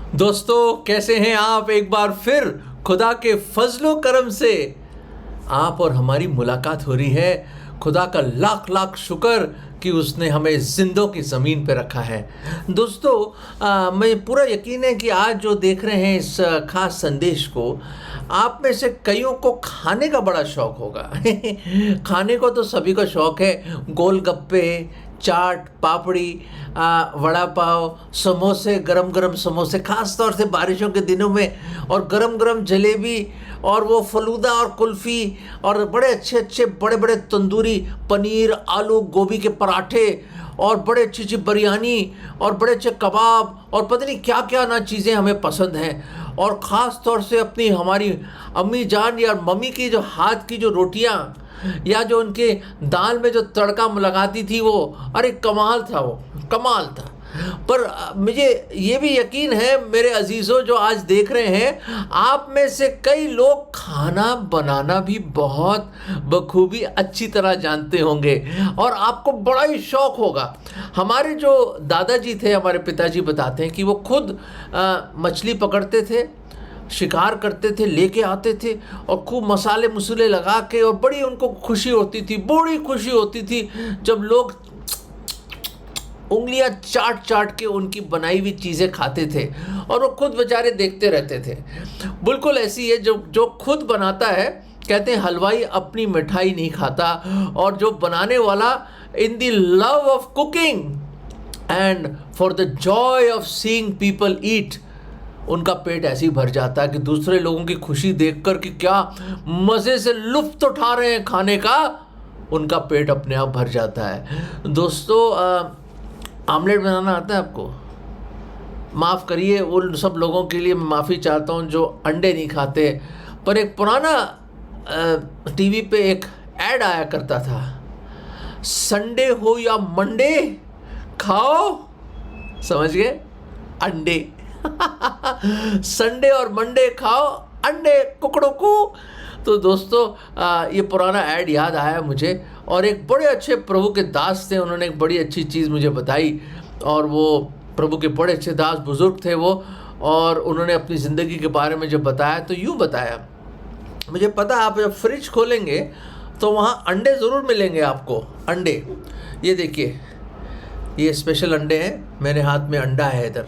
दोस्तों कैसे हैं आप। एक बार फिर खुदा के फजलो करम से आप और हमारी मुलाकात हो रही है। खुदा का लाख लाख शुक्र कि उसने हमें जिंदों की ज़मीन पे रखा है। दोस्तों मैं पूरा यकीन है कि आज जो देख रहे हैं इस खास संदेश को, आप में से कईयों को खाने का बड़ा शौक होगा। खाने को तो सभी को शौक है। गोलगप्पे, चाट, पापड़ी, वड़ा पाव, समोसे, गरम गरम समोसे, खास तौर से बारिशों के दिनों में, और गरम गरम जलेबी, और वो फलूदा और कुल्फ़ी, और बड़े अच्छे अच्छे बड़े बड़े तंदूरी पनीर, आलू, गोभी के पराठे, और बड़े अच्छी अच्छी बिरयानी, और बड़े अच्छे कबाब, और पता नहीं क्या क्या ना चीज़ें हमें पसंद हैं। और ख़ास तौर से अपनी हमारी अम्मी जान या मम्मी की जो हाथ की जो रोटियां, या जो उनके दाल में जो तड़का लगाती थी, वो अरे कमाल था, वो कमाल था। पर मुझे ये भी यकीन है मेरे अजीज़ों जो आज देख रहे हैं, आप में से कई लोग खाना बनाना भी बहुत बखूबी अच्छी तरह जानते होंगे और आपको बड़ा ही शौक होगा। हमारे जो दादाजी थे, हमारे पिताजी बताते हैं कि वो खुद मछली पकड़ते थे, शिकार करते थे, लेके आते थे, और खूब मसाले मसूले लगा के, और बड़ी उनको खुशी होती थी, बड़ी खुशी होती थी जब लोग उंगलियां चाट चाट के उनकी बनाई हुई चीज़ें खाते थे, और वो खुद बेचारे देखते रहते थे। बिल्कुल ऐसी है जो खुद बनाता है, कहते हैं हलवाई अपनी मिठाई नहीं खाता, और जो बनाने वाला in the love of cooking and for the Joy of seeing people eat, उनका पेट ऐसे ही भर जाता है कि दूसरे लोगों की खुशी देखकर कि क्या मज़े से लुत्फ़ उठा रहे हैं खाने का, उनका पेट अपने आप भर जाता है। दोस्तों आमलेट बनाना आता है आपको? माफ़ करिए उन सब लोगों के लिए, मैं माफ़ी चाहता हूँ जो अंडे नहीं खाते। पर एक पुराना टीवी पे एक ऐड आया करता था, संडे हो या मंडे खाओ, समझ गए, अंडे। संडे और मंडे खाओ अंडे, कुकड़ों को। तो दोस्तों ये पुराना ऐड याद आया मुझे, और एक बड़े अच्छे प्रभु के दास थे, उन्होंने एक बड़ी अच्छी चीज़ मुझे बताई, और वो प्रभु के बड़े अच्छे दास बुज़ुर्ग थे वो, और उन्होंने अपनी ज़िंदगी के बारे में जब बताया तो यूँ बताया, मुझे पता आप जब फ्रिज खोलेंगे तो वहाँ अंडे ज़रूर मिलेंगे आपको। अंडे, ये देखिए, ये स्पेशल अंडे हैं, मेरे हाथ में अंडा है इधर,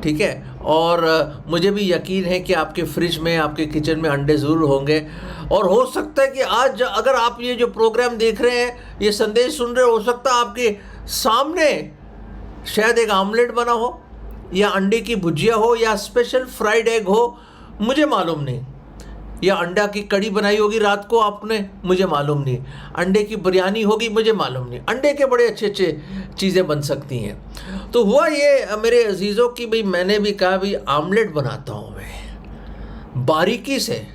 ठीक है। और मुझे भी यकीन है कि आपके फ्रिज में, आपके किचन में अंडे ज़रूर होंगे, और हो सकता है कि आज अगर आप ये जो प्रोग्राम देख रहे हैं, ये संदेश सुन रहे हो सकता है आपके सामने शायद एक आमलेट बना हो, या अंडे की भुजिया हो, या स्पेशल फ्राइड एग हो, मुझे मालूम नहीं, या अंडा की कड़ी बनाई होगी रात को आपने, मुझे मालूम नहीं, अंडे की बिरयानी होगी, मुझे मालूम नहीं। अंडे के बड़े अच्छे अच्छे चीज़ें बन सकती हैं। तो हुआ ये मेरे अजीज़ों की, भाई मैंने भी कहा भाई आमलेट बनाता हूँ मैं बारीकी से।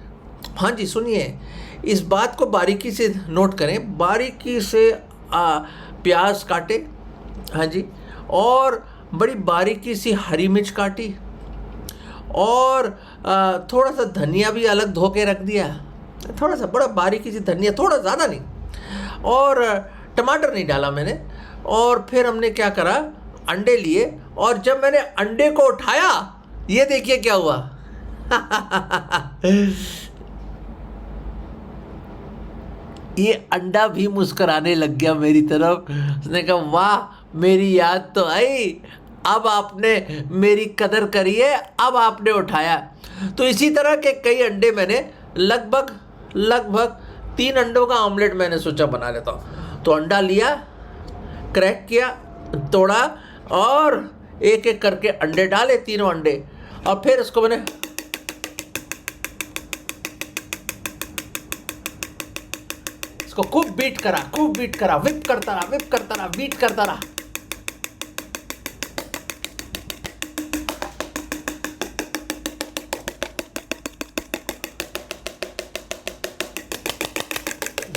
हाँ जी, सुनिए, इस बात को बारीकी से नोट करें, बारीकी से प्याज काटे, हाँ जी, और बड़ी बारीकी सी हरी मिर्च काटी, और थोड़ा सा धनिया भी अलग धो के रख दिया, थोड़ा सा बड़ा बारीकी सी धनिया, थोड़ा ज़्यादा नहीं, और टमाटर नहीं डाला मैंने। और फिर हमने क्या करा, अंडे लिए, और जब मैंने अंडे को उठाया, ये देखिए क्या हुआ। ये अंडा भी मुस्कुराने लग गया मेरी तरफ। उसने कहा वाह, मेरी याद तो आई, अब आपने मेरी कदर करी है, अब आपने उठाया। तो इसी तरह के कई अंडे मैंने लगभग 3 अंडों का ऑमलेट मैंने सोचा बना लेता हूँ। तो अंडा लिया, क्रैक किया, तोड़ा, और एक एक करके अंडे डाले, तीनों अंडे, और फिर उसको मैंने इसको खूब बीट करा, विप करता रहा, बीट करता रहा।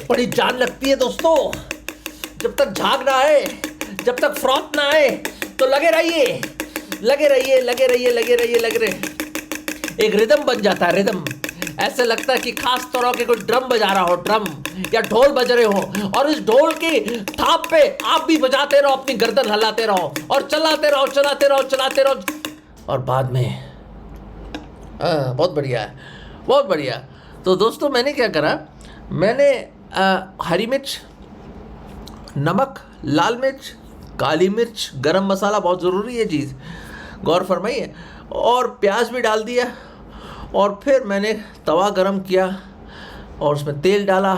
बड़ी जान लगती है दोस्तों, जब तक झाग ना आए, जब तक फ्रॉथ ना आए, तो लगे रहिए। एक रिदम बन जाता है, रिदम। ऐसे लगता है कि खास तरह के कोई ड्रम बजा रहा हो, ड्रम या ढोल बज रहे हो, और इस ढोल की थाप पे आप भी बजाते रहो, अपनी गर्दन हिलाते रहो, और चलाते रहो। और बाद में बहुत बढ़िया है, बहुत बढ़िया। तो दोस्तों मैंने क्या करा, मैंने हरी मिर्च, नमक, लाल मिर्च, काली मिर्च, गरम मसाला, बहुत ज़रूरी है चीज़, गौर फरमाइए, और प्याज भी डाल दिया। और फिर मैंने तवा गरम किया और उसमें तेल डाला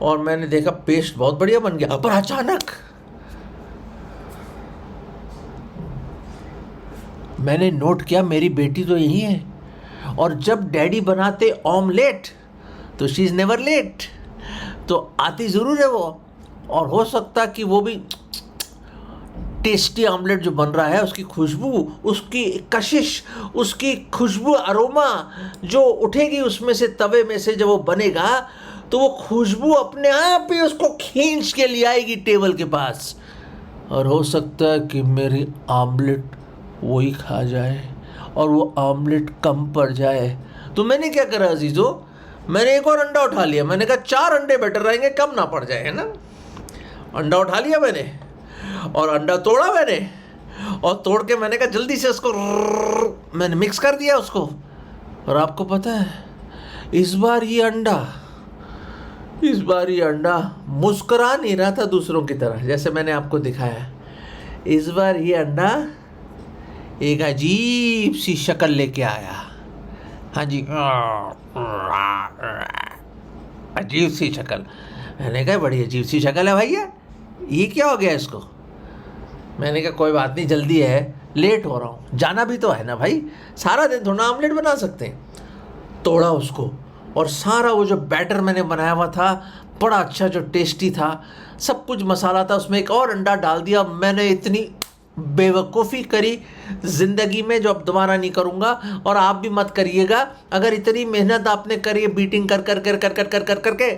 और मैंने देखा पेस्ट बहुत बढ़िया बन गया। पर अचानक मैंने नोट किया मेरी बेटी तो यही है, और जब डैडी बनाते ऑमलेट तो शी इज़ नेवर लेट, तो आती ज़रूर है वो। और हो सकता कि वो भी टेस्टी ऑमलेट जो बन रहा है उसकी खुशबू, उसकी कशिश, उसकी खुशबू, अरोमा जो उठेगी उसमें से, तवे में से जब वो बनेगा तो वो खुशबू अपने आप ही उसको खींच के ले आएगी टेबल के पास। और हो सकता है कि मेरी ऑमलेट वही खा जाए और वो ऑमलेट कम पड़ जाए। तो मैंने क्या करा अजीज़ों, मैंने एक और अंडा उठा लिया। मैंने कहा 4 अंडे बेटर रहेंगे, कम ना पड़ जाए, है ना। अंडा उठा लिया मैंने और अंडा तोड़ा मैंने, और तोड़ के मैंने कहा जल्दी से उसको मैंने मिक्स कर दिया उसको। और आपको पता है इस बार ये अंडा मुस्कुरा नहीं रहा था दूसरों की तरह, जैसे मैंने आपको दिखाया। इस बार ये अंडा एक अजीब सी शक्ल लेके आया। हाँ जी, अजीब सी शक्ल। मैंने कहा बड़ी अजीब सी शक्ल है भैया, ये क्या हो गया इसको। मैंने कहा कोई बात नहीं, जल्दी है, लेट हो रहा हूँ, जाना भी तो है ना भाई, सारा दिन थोड़ा ऑमलेट बना सकते हैं। तोड़ा उसको और सारा वो जो बैटर मैंने बनाया हुआ था, बड़ा अच्छा जो टेस्टी था, सब कुछ मसाला था, उसमें एक और अंडा डाल दिया। मैंने इतनी बेवकूफ़ी करी ज़िंदगी में जो अब दोबारा नहीं करूँगा, और आप भी मत करिएगा अगर इतनी मेहनत आपने करी है बीटिंग कर कर कर कर कर कर कर करके।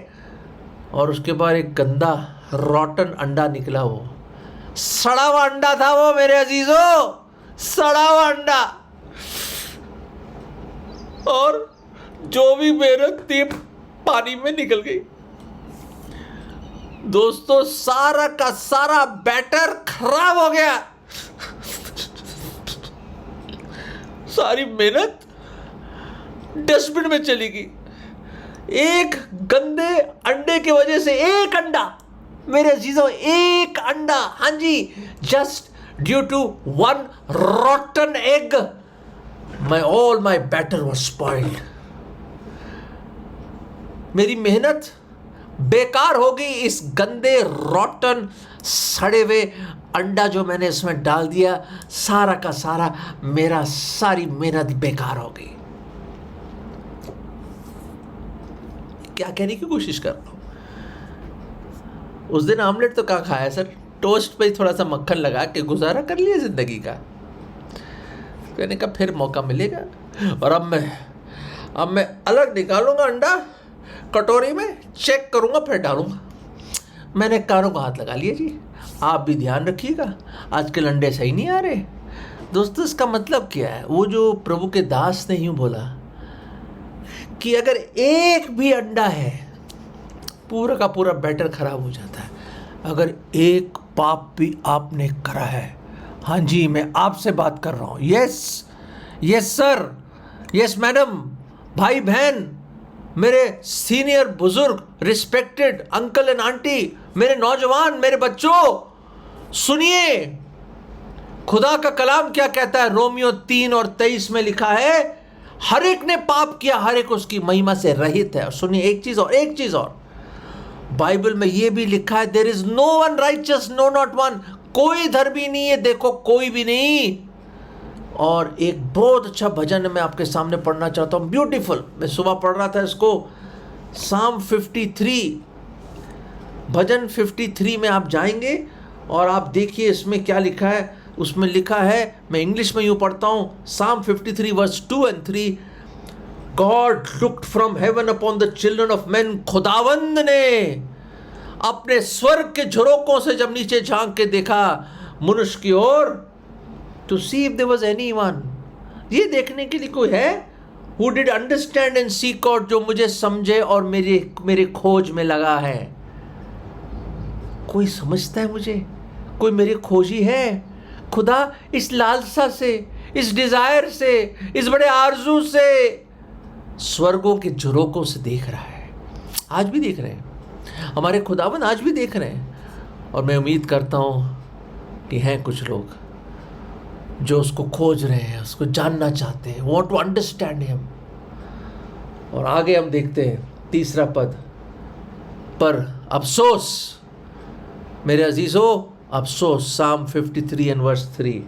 और उसके बाद एक गंदा रॉटन अंडा निकला, वो सड़ा हुआ अंडा था वो मेरे अजीजों, सड़ा हुआ अंडा। और जो भी मेहनत थी पानी में निकल गई। दोस्तों सारा का सारा बैटर खराब हो गया, सारी मेहनत डस्टबिन में चली गई। एक गंदे अंडे की वजह से, एक अंडा मेरे अजीजों, एक अंडा, हाँ जी, just due to 1 rotten egg all my batter was spoiled। मेरी मेहनत बेकार हो गई इस गंदे रॉटन सड़े हुए अंडा जो मैंने इसमें डाल दिया। सारा का सारा मेरा सारी मेहनत बेकार हो गई। क्या कहने की कोशिश कर रहा हूं, उस दिन ऑमलेट तो कहाँ खाया सर, टोस्ट पे थोड़ा सा मक्खन लगा के गुजारा कर लिया जिंदगी का। कहने का फिर मौका मिलेगा। और अब मैं अलग निकालूंगा अंडा, कटोरी में चेक करूंगा, फिर डालूंगा। मैंने कानों को हाथ लगा लिया जी। आप भी ध्यान रखिएगा, आजकल अंडे सही नहीं आ रहे। दोस्तों इसका मतलब क्या है, वो जो प्रभु के दास ने यूं बोला कि अगर एक भी अंडा है पूरा का पूरा बैटर खराब हो जाता है। अगर एक पाप भी आपने करा है, हाँ जी मैं आपसे बात कर रहा हूँ, यस सर, यस मैडम, भाई बहन, मेरे सीनियर बुजुर्ग, रिस्पेक्टेड अंकल एंड आंटी, मेरे नौजवान, मेरे बच्चों, सुनिए खुदा का कलाम क्या कहता है। रोमियो 3:23 में लिखा है, हर एक ने पाप किया, हर एक उसकी महिमा से रहित है। और सुनिए एक चीज और, बाइबल में यह भी लिखा है, there is no one righteous, no not one, कोई धर्मी नहीं है, देखो कोई भी नहीं। और एक बहुत अच्छा भजन मैं आपके सामने पढ़ना चाहता हूँ, ब्यूटीफुल। मैं सुबह पढ़ रहा था इसको, साम 53, भजन 53 में आप जाएंगे और आप देखिए इसमें क्या लिखा है। उसमें लिखा है, मैं इंग्लिश में यूं पढ़ता हूँ, psalm 53 verse 2 and 3, God looked from heaven upon the children of man. खुदावंद ने अपने स्वर्ग के झरोकों से जब नीचे झांक के देखा मनुष्य की ओर, to see if there was anyone, ये देखने के लिए कोई है, who did understand and seek out, जो मुझे समझे और मेरे खोज में लगा है। कोई समझता है मुझे, कोई मेरी खोजी है। खुदा इस लालसा से, इस डिजायर से, इस बड़े आरजू से, स्वर्गों के झरोकों से देख रहा है। आज भी देख रहे हैं, हमारे खुदावन आज भी देख रहे हैं। और मैं उम्मीद करता हूँ कि हैं कुछ लोग जो उसको खोज रहे हैं, उसको जानना चाहते हैं, वांट टू अंडरस्टैंड हिम। और आगे हम देखते हैं तीसरा पद, पर अफसोस मेरे अजीजों, अफसोस। Psalm 53 and verse 3,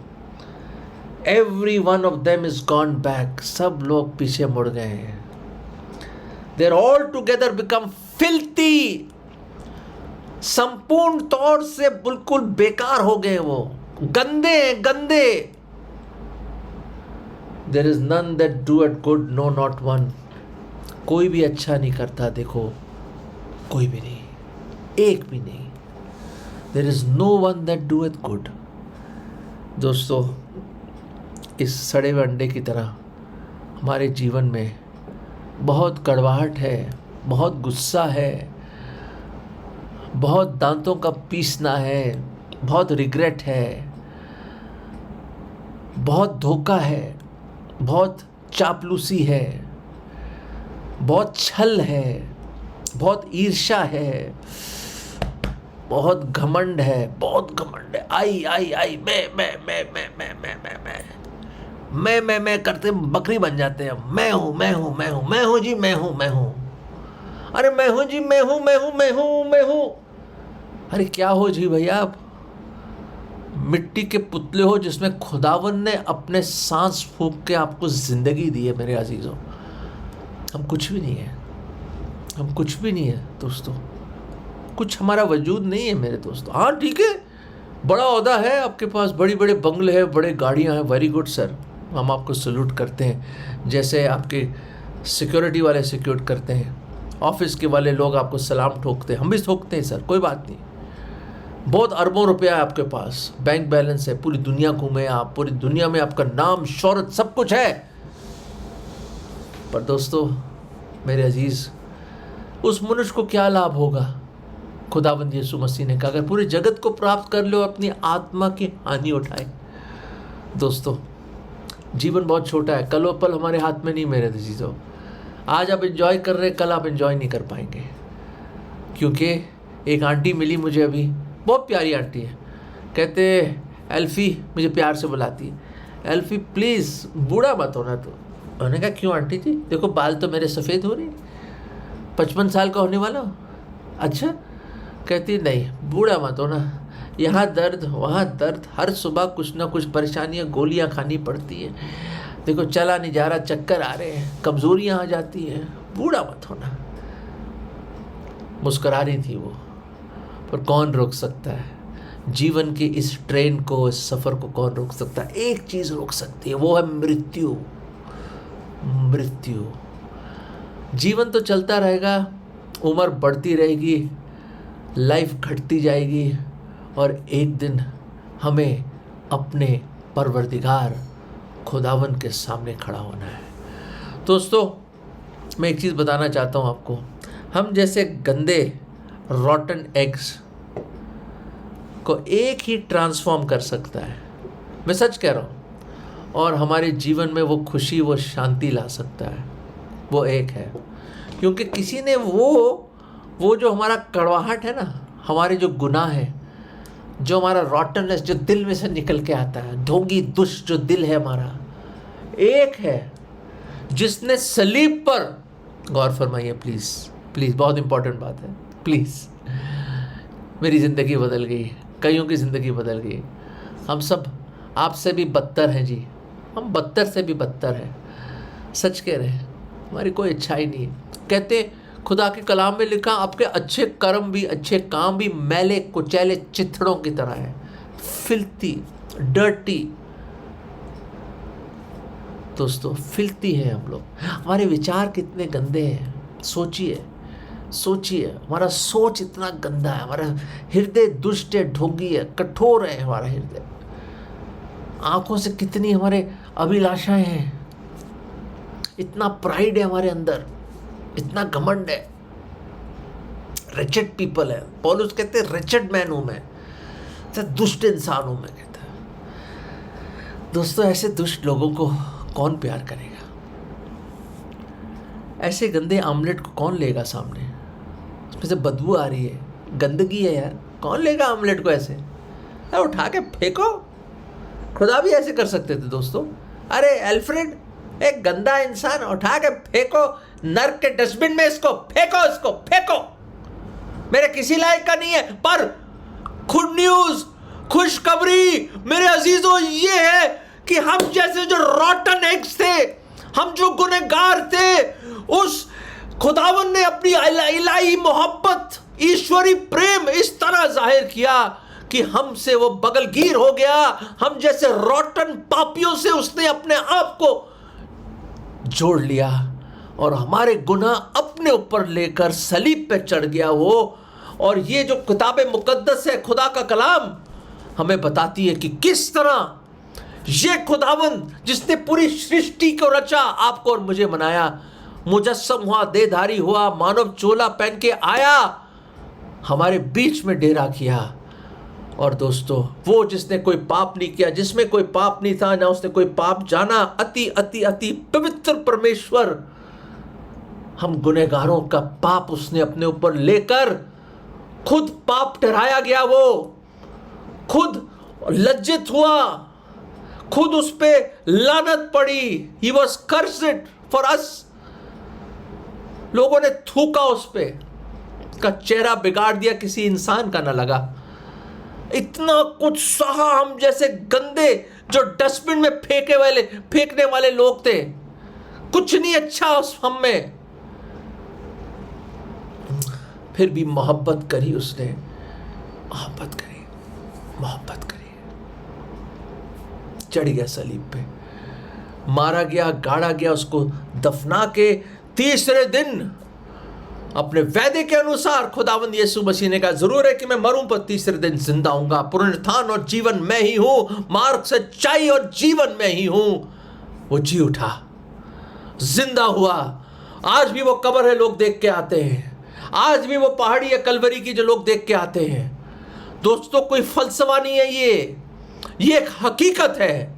every one of them is gone back, सब लोग पीछे मुड़ गए हैं। They're all together become filthy, संपूर्ण तौर से बिल्कुल बेकार हो गए, वो गंदे हैं, गंदे। There is none that doeth good, no not one, कोई भी अच्छा नहीं करता, देखो कोई भी नहीं, एक भी नहीं। There is no one that doeth good। दोस्तों, इस सड़े हुए अंडे की तरह हमारे जीवन में बहुत कड़वाहट है, बहुत गुस्सा है, बहुत दांतों का पीसना है, बहुत रिग्रेट है, बहुत धोखा है, बहुत चापलूसी है, बहुत छल है, बहुत ईर्ष्या है, बहुत घमंड है, बहुत घमंड है। आई मैं करते बकरी बन जाते हैं। मैं हूँ जी, मैं हूँ। अरे मैं हूँ जी, मैं हूँ। अरे क्या हो जी भैया आप? मिट्टी के पुतले हो जिसमें खुदावन ने अपने सांस फूंक के आपको जिंदगी दी है मेरे अजीजों। हम कुछ भी नहीं है, हम कुछ भी नहीं है दोस्तों, कुछ हमारा वजूद नहीं है मेरे दोस्तों। हाँ ठीक है, बड़ा ओहदा है आपके पास, बड़ी बड़े बंगले हैं, बड़े गाड़ियाँ हैं, वेरी गुड सर, हम आपको सल्यूट करते हैं। जैसे आपके सिक्योरिटी वाले सिक्योर करते हैं, ऑफिस के वाले लोग आपको सलाम ठोकते हैं, हम भी ठोकते हैं सर, कोई बात नहीं। बहुत अरबों रुपया है आपके पास, बैंक बैलेंस है, पूरी दुनिया घूमे आप, पूरी दुनिया में आपका नाम शोहरत सब कुछ है। पर दोस्तों मेरे अजीज, उस मनुष्य को क्या लाभ होगा? खुदाबंद यीशु मसीह ने कहा, अगर पूरे जगत को प्राप्त कर लो, अपनी आत्मा की हानि उठाए। दोस्तों जीवन बहुत छोटा है, कल पल हमारे हाथ में नहीं मेरे अजीजों। आज आप एंजॉय कर रहे हैं, कल आप एंजॉय नहीं कर पाएंगे। क्योंकि एक आंटी मिली मुझे अभी, बहुत प्यारी आंटी है, कहते एल्फी, मुझे प्यार से बुलाती है, एल्फी प्लीज़ बूढ़ा मत होना तो। उन्होंने कहा क्यों आंटी जी? देखो बाल तो मेरे सफ़ेद हो रहे, 55 साल का होने वाला हूँ। अच्छा, कहती नहीं बूढ़ा मत होना, यहाँ दर्द वहाँ दर्द, हर सुबह कुछ ना कुछ परेशानियाँ, गोलियाँ खानी पड़ती है, देखो चला नहीं जा रहा, चक्कर आ रहे हैं, कमज़ोरियाँ आ जाती हैं, बूढ़ा मत होना। मुस्करा रही थी वो, पर कौन रोक सकता है जीवन की इस ट्रेन को, इस सफ़र को कौन रोक सकता है? एक चीज़ रोक सकती है, वो है मृत्यु। मृत्यु। जीवन तो चलता रहेगा, उम्र बढ़ती रहेगी, लाइफ घटती जाएगी, और एक दिन हमें अपने परवरदिगार खुदावन के सामने खड़ा होना है। दोस्तों मैं एक चीज़ बताना चाहता हूँ आपको, हम जैसे गंदे रॉटन एग्स को एक ही ट्रांसफॉर्म कर सकता है, मैं सच कह रहा हूँ, और हमारे जीवन में वो खुशी, वो शांति ला सकता है, वो एक है। क्योंकि किसी ने वो जो हमारा कड़वाहट है ना, हमारे जो गुनाह है, जो हमारा रॉटननेस जो दिल में से निकल के आता है, ढोंगी दुष्ट जो दिल है हमारा, एक है जिसने सलीब पर, गौर फरमाइए प्लीज़ प्लीज़, बहुत इंपॉर्टेंट बात है प्लीज़, मेरी ज़िंदगी बदल गई, कईयों की ज़िंदगी बदल गई। हम सब आपसे भी बदतर हैं जी, हम बदतर से भी बदतर हैं, सच कह रहे हैं, हमारी कोई अच्छाई नहीं है। कहते खुदा के कलाम में लिखा, आपके अच्छे कर्म भी, अच्छे काम भी मैले कुचैले चिथड़ों की तरह है, फिल्थी, डर्टी। दोस्तों फिल्थी है हम लोग, हमारे विचार कितने गंदे हैं, सोचिए, हमारा सोच इतना गंदा है, हमारा हृदय दुष्ट है, ढोंगी है, कठोर है हमारा हृदय, आंखों से कितनी हमारे अभिलाषाएं हैं, इतना प्राइड है हमारे अंदर, इतना घमंड है, रेचेड पीपल है। पौलुस कहते हैं रेचेड मैन हूं मैं, दुष्ट इंसान हूं मैं, कहता है। दोस्तों ऐसे दुष्ट लोगों को कौन प्यार करेगा? ऐसे गंदे आमलेट को कौन लेगा सामने? उसमें से बदबू आ रही है, गंदगी है यार, कौन लेगा आमलेट को ऐसे? अरे उठा के फेंको। खुदा भी ऐसे कर सकते थे दोस्तों। अरे एल्फ्रेड, एक गंदा इंसान, उठा के फेंको नर्क के डस्टबिन में, इसको फेंको, इसको फेंको, मेरे किसी लायक का नहीं है। पर गुड न्यूज, खुशखबरी मेरे अजीजों ये है कि हम जैसे जो रॉटन एग्स थे, हम जो गुनहगार थे, उस खुदावन ने अपनी इलाही मोहब्बत, ईश्वरी प्रेम इस तरह जाहिर किया कि हमसे वो बगलगीर हो गया। हम जैसे रॉटन पापियों से उसने अपने आप को जोड़ लिया और हमारे गुनाह अपने ऊपर लेकर सलीब पे चढ़ गया वो। और ये जो किताब मुकद्दस है, खुदा का कलाम, हमें बताती है कि किस तरह ये खुदावन जिसने पूरी सृष्टि को रचा, आपको और मुझे बनाया, मुजस्सम हुआ, देहधारी हुआ, मानव चोला पहन के आया, हमारे बीच में डेरा किया। और दोस्तों वो जिसने कोई पाप नहीं किया, जिसमें कोई पाप नहीं था, ना उसने कोई पाप जाना, अति अति अति पवित्र परमेश्वर, हम गुनहगारों का पाप उसने अपने ऊपर लेकर, खुद पाप ठहराया गया, वो खुद लज्जित हुआ, खुद उस पे लानत पड़ी। He was cursed for us। लोगों ने थूका उस पे, का चेहरा बिगाड़ दिया, किसी इंसान का ना लगा। इतना कुछ सहा हम जैसे गंदे जो डस्टबिन में फेंकने वाले लोग थे, कुछ नहीं अच्छा उस हम में, फिर भी मोहब्बत करी उसने, मोहब्बत करी, चढ़ गया सलीब पे, मारा गया, गाड़ा गया, उसको दफना के तीसरे दिन अपने वादे के अनुसार खुदावंद यीशु मसीह ने कहा, जरूर है कि मैं मरूं पर तीसरे दिन जिंदा होऊंगा, पुनरुत्थान और जीवन मैं ही हूं, मार्ग, सच्चाई और जीवन मैं ही हूं। वो जी उठा, जिंदा हुआ। आज भी वो कब्र है, लोग देख के आते हैं। आज भी वो पहाड़ी है कलवरी की जो लोग देख के आते हैं। दोस्तों कोई फलसफा नहीं है, ये एक हकीकत है,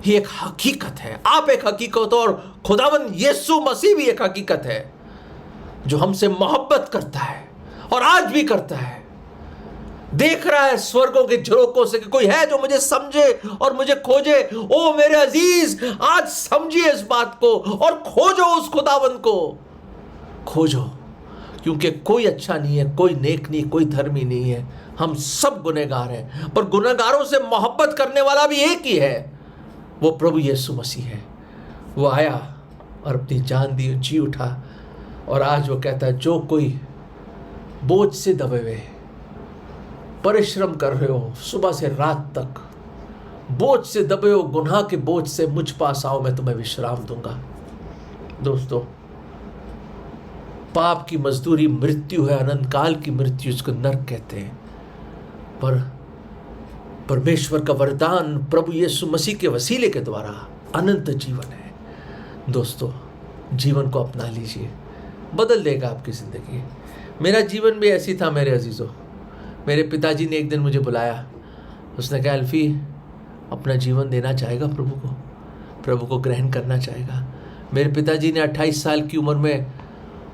ये एक हकीकत है। आप एक हकीकत हो और खुदावंद यीशु मसीह भी एक हकीकत है, जो हमसे मोहब्बत करता है और आज भी करता है। देख रहा है स्वर्गों के झरोकों से कि कोई है जो मुझे समझे और मुझे खोजे। ओ मेरे अजीज, आज समझिए इस बात को और खोजो उस खुदावंद को, खोजो, क्योंकि कोई अच्छा नहीं है, कोई नेक नहीं, कोई धर्मी नहीं है। हम सब गुनहगार हैं, पर गुनहगारों से मोहब्बत करने वाला भी एक ही है, वो प्रभु यीशु मसीह है। वो आया और अपनी जान दी, जी उठा, और आज वो कहता है, जो कोई बोझ से दबे हुए परिश्रम कर रहे हो, सुबह से रात तक बोझ से दबे हो, गुनाह के बोझ से, मुझ पास आओ, मैं तुम्हें विश्राम दूंगा। दोस्तों पाप की मजदूरी मृत्यु है, अनंत काल की मृत्यु, इसको नरक कहते हैं। पर परमेश्वर का वरदान प्रभु यीशु मसीह के वसीले के द्वारा अनंत जीवन है। दोस्तों जीवन को अपना लीजिए, बदल देगा आपकी ज़िंदगी। मेरा जीवन भी ऐसी था मेरे अजीज़ों। मेरे पिताजी ने एक दिन मुझे बुलाया, उसने कहा, अल्फी अपना जीवन देना चाहेगा प्रभु को ग्रहण करना चाहेगा। मेरे पिताजी ने 28 साल की उम्र में,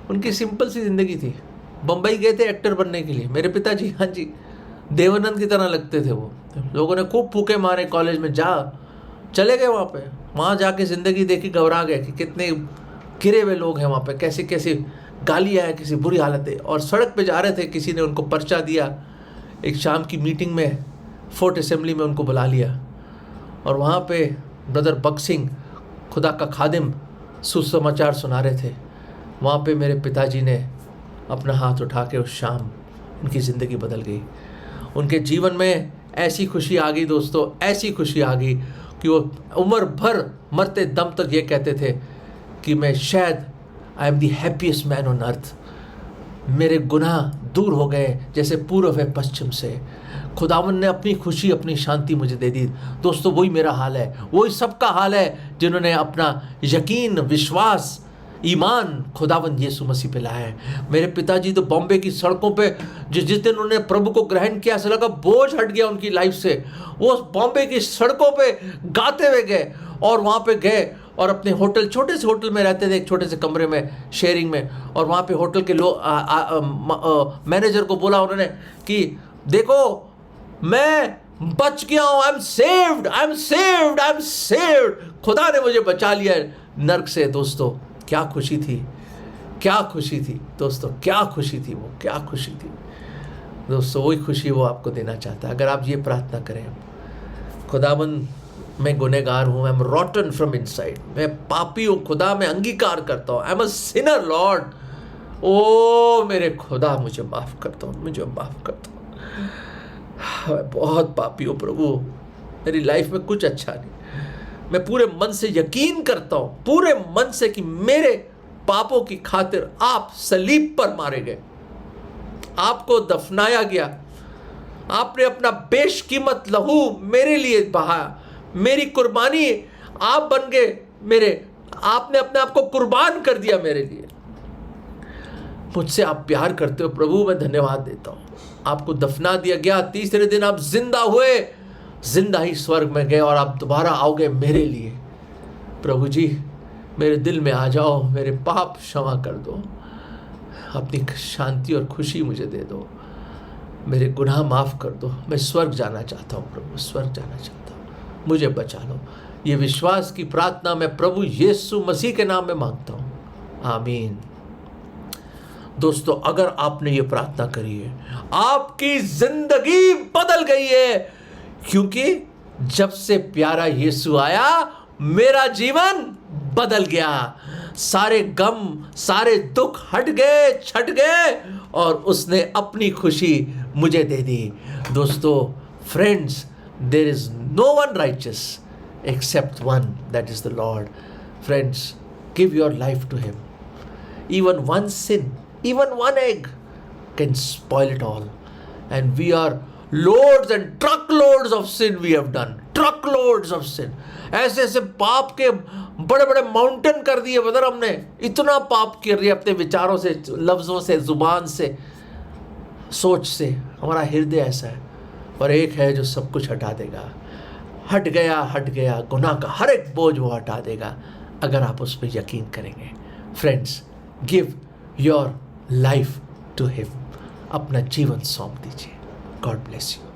उनकी सिंपल सी ज़िंदगी थी, बम्बई गए थे एक्टर बनने के लिए। मेरे पिताजी, हाँ जी, देवानंद की तरह लगते थे वो। लोगों ने खूब फूके मारे कॉलेज में, चले गए वहाँ जाके ज़िंदगी देखी, घबरा गए कि कितने गिरे हुए लोग हैं वहाँ पे, कैसी कैसी गालियाँ हैं, किसी बुरी हालत है। और सड़क पे जा रहे थे, किसी ने उनको पर्चा दिया। एक शाम की मीटिंग में फोर्ट असेंबली में उनको बुला लिया, और वहाँ पे ब्रदर बक्सिंग, खुदा का खादिम, सुसमाचार सुना रहे थे। वहाँ पे मेरे पिताजी ने अपना हाथ उठा के उस शाम उनकी ज़िंदगी बदल गई। उनके जीवन में ऐसी खुशी आ गई दोस्तों, ऐसी खुशी आ गई कि वो उम्र भर मरते दम तक ये कहते थे कि मैं शायद I am the happiest man on earth. मेरे गुनाह दूर हो गए जैसे पूर्व है पश्चिम से। खुदावन ने अपनी खुशी, अपनी शांति मुझे दे दी। दोस्तों वही मेरा हाल है, वही सबका हाल है जिन्होंने अपना यकीन, विश्वास ईमान खुदावंद यीशु मसीह पे लाया है। मेरे पिताजी तो बॉम्बे की सड़कों पे जिस दिन उन्होंने प्रभु को ग्रहण किया, ऐसा लगा बोझ हट गया उनकी लाइफ से। वो बॉम्बे की सड़कों पे गाते हुए गए और वहाँ पे गए और अपने होटल, छोटे से होटल में रहते थे, एक छोटे से कमरे में शेयरिंग में, और वहाँ पे होटल के मैनेजर को बोला उन्होंने कि देखो मैं बच गया हूँ, I am saved, I am saved, I am saved, खुदा ने मुझे बचा लिया नर्क से। दोस्तों क्या खुशी थी, क्या खुशी थी दोस्तों, क्या खुशी थी वो, क्या खुशी थी दोस्तों। वही खुशी वो आपको देना चाहता है अगर आप ये प्रार्थना करें, खुदाबंद मैं गुनहगार हूँ, I am rotten from inside, मैं पापी हूँ खुदा, मैं अंगीकार करता हूँ, I am a sinner Lord, ओ मेरे खुदा मुझे माफ़ करता हूँ, मुझे माफ़ करता हूँ, मैं बहुत पापी हूँ प्रभु, मेरी लाइफ में कुछ अच्छा नहीं। मैं पूरे मन से यकीन करता हूँ, पूरे मन से, कि मेरे पापों की खातिर आप सलीब पर मारे गए, आपको दफनाया गया, आपने अपना बेशकीमत लहू मेरे लिए बहाया, मेरी कुर्बानी आप बन गए मेरे, आपने अपने आप को कुर्बान कर दिया मेरे लिए। मुझसे आप प्यार करते हो प्रभु, मैं धन्यवाद देता हूँ। आपको दफना दिया गया, तीसरे दिन आप जिंदा हुए, जिंदा ही स्वर्ग में गए और आप दोबारा आओगे मेरे लिए। प्रभु जी मेरे दिल में आ जाओ, मेरे पाप क्षमा कर दो, अपनी शांति और खुशी मुझे दे दो, मेरे गुनाह माफ़ कर दो, मैं स्वर्ग जाना चाहता हूँ प्रभु, स्वर्ग जाना चाहता हूँ, मुझे बचा लो। ये विश्वास की प्रार्थना मैं प्रभु यीशु मसीह के नाम में मांगता हूँ, आमीन। दोस्तों अगर आपने ये प्रार्थना करी है, आपकी जिंदगी बदल गई है, क्योंकि जब से प्यारा यीशु आया मेरा जीवन बदल गया, सारे गम सारे दुख हट गए, छट गए, और उसने अपनी खुशी मुझे दे दी। दोस्तों friends, there is no one righteous except one, that is the Lord. Friends, give your life to him. Even one sin, even one egg can spoil it all. And we are loads and truckloads of sin we have done. Truckloads of sin. ऐसे ऐसे पाप के बड़े बड़े mountain कर दिए बदर हमने, इतना पाप कर दिया अपने विचारों से, लफ्ज़ों से, ज़ुबान से, सोच से। हमारा हृदय ऐसा है, और एक है जो सब कुछ हटा देगा। हट गया गुनाह का हर एक बोझ वो हटा देगा अगर आप उस पर यकीन करेंगे। Friends, give your life to him, अपना जीवन सौंप दीजिए। God bless you.